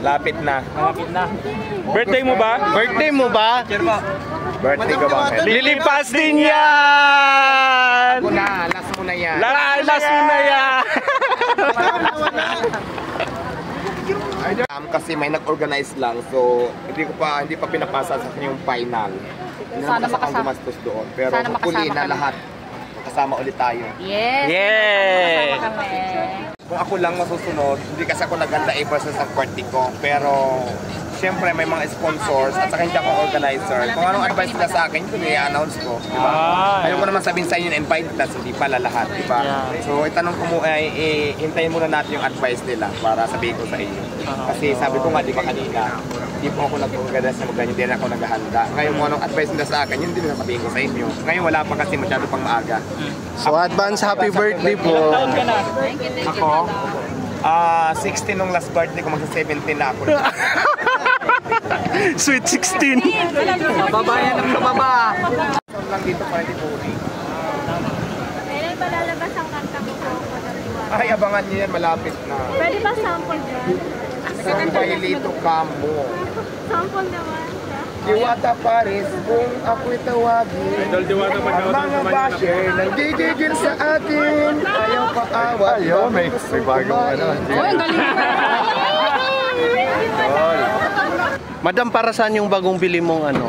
Lapit na. Malapit na. Birthday mo ba? Birthday mo ba? Birthday ko ba? Lilipas din yan! Ako na, last mo na yan. Last mo na yan! Kasi may nag-organize lang, so hindi pa pinapasa sa kanya yung final. Sana makasama gumastos doon. Pero sana huli na kami. lahat. Kasama ulit tayo. Yes! Yay! Makasama kami. Kung ako lang masusunod, hindi kasi ako naganda versus sa party ko. Pero, siyempre may mga sponsors at saka hindi ako organizer. Kung anong advice nila sa akin, yun i-announce ko. Diba? Ayoko naman sabihin sa inyo na invite na, hindi pala lahat. Diba? So, itanong ko mo, hintayin muna natin yung advice nila para sabihin ko sa inyo. Kasi sabi ko nga, di ba kanina, hindi po ako nag-organize na magganyan, hindi na ako naghahanda. Ngayon mo anong advice nila sa akin, yun din na sabihin ko sa inyo. Ngayon wala pa kasi masyado pang maaga. So advance happy birthday po. Ako? 16 nung last birthday ko, magsa-17 na ako. Sweet 16. Babayan ng lumaba. Lang dito para di puri. Kailan ba lalabas ang kanta ko po ako ng Diwata? Ay, abangan niyo yan, malapit na. Pwede ba sample dyan? Ang Bailito Cambo. Sample naman siya. Diwata Paris, kung ako'y tawagin. Ang mga basher nanggigigil sa akin. Ayaw pa awat. Ayaw, may bagong ano. Oh, ang galing. Madam, para saan yung bagong bili mong ano?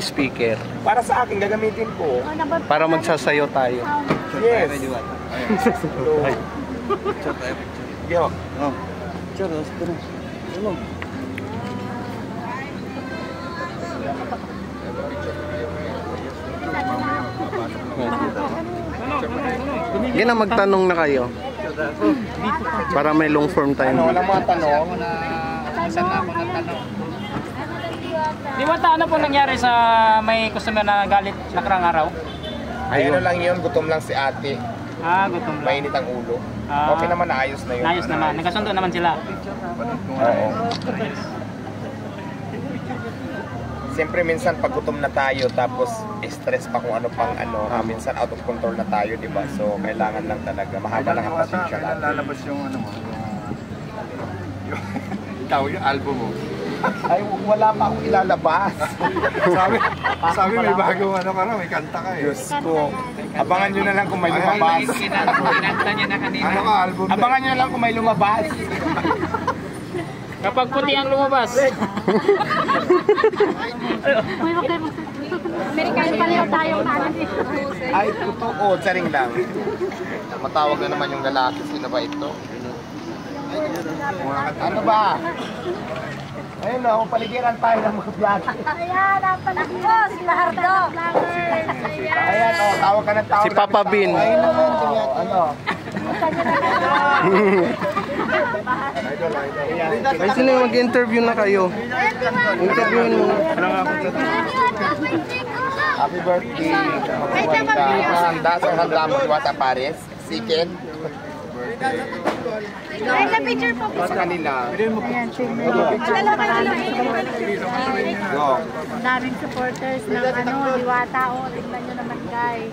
Speaker. Para sa akin, gagamitin ko. Para magsasayo tayo. Yes. Yo. Hindi na magtanong na kayo. Para may long form tayo. Ano, walang mga tanong? Diwata, ano po nangyari sa may customer na galit nakarang araw? Ay, ano lang yun, gutom lang si ate. Gutom lang. Mainit ang ulo. Ah. Okay naman, naayos na yun. Ayos naman. Nagkasundo naman sila. Oo. Siyempre minsan pag gutom na tayo tapos stress pa kung ano pang ano, minsan out of control na tayo, di ba? So kailangan lang talaga, mahaba lang ang pasensya natin. Lalabas yung ano mo, yung album mo. Ay, wala pa akong ilalabas. sabi may bagong ano ka na, may kanta ka eh. Diyos ko. Abangan nyo na lang kung may lumabas. Kinanta niya na kanina. Ano ka, album na? Abangan nyo na lang kung may lumabas. Kapag puti ang lumabas. Amerikano pa rin tayong natin. Ay, totoo. Saring lang. Matawag na naman yung lalaki. Sino ba ito? Ano ba? Ayun o, paligiran tayo ng mga vlog. Ayan, napalak ko, si Lahardo. Ayan o, tawag ka ng tawag. Si Papa Bin. Ayun naman, ano? Ay, sino yung mag-interview na kayo? Interviewin mo. Happy birthday. Handa sa handa mo, Diwata Paris. Sikin. Ay, na picture po. Sa kanila. Ayan, Go. ang daming supporters ng ano, Diwata. O, tignan nyo naman guys.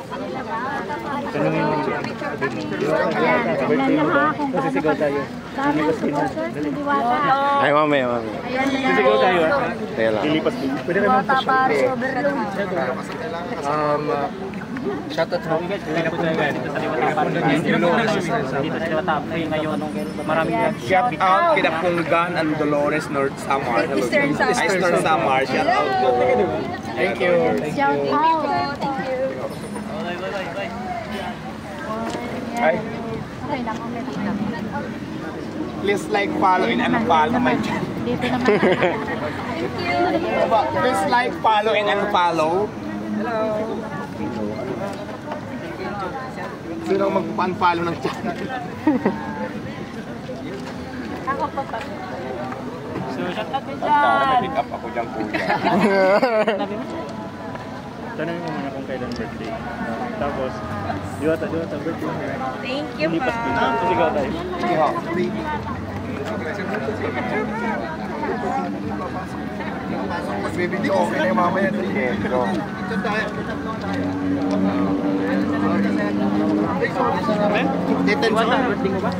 Ayan, tignan nyo ha kung paano daming supporters ng Diwata. Ay, mamaya. Ayan, sisigaw tayo ha. Kaya lang. Diwata para sobrang. Shoutout mo. Dito sa Diwata ngayon. Maraming Shout out kina Punggan and Dolores North Samar. Eastern Samar. Shout out po. Thank you. Shout out. Ay, Okay lang, okay lang. please like, follow, and unfollow my channel. Dito naman. Please like, follow, and unfollow. Sino ang mag-unfollow ng channel? Ako pa pa. So, shout out din May pick up ako dyan kuya. Tanongin mo muna kung kailan birthday. Tapos, Diwata birthday. Thank you Lipas pa. din. Sigaw tayo. Sige ho. Mas bibili okay na yung mamaya. Sige, go. Detention. Diwata, birthday mo ba?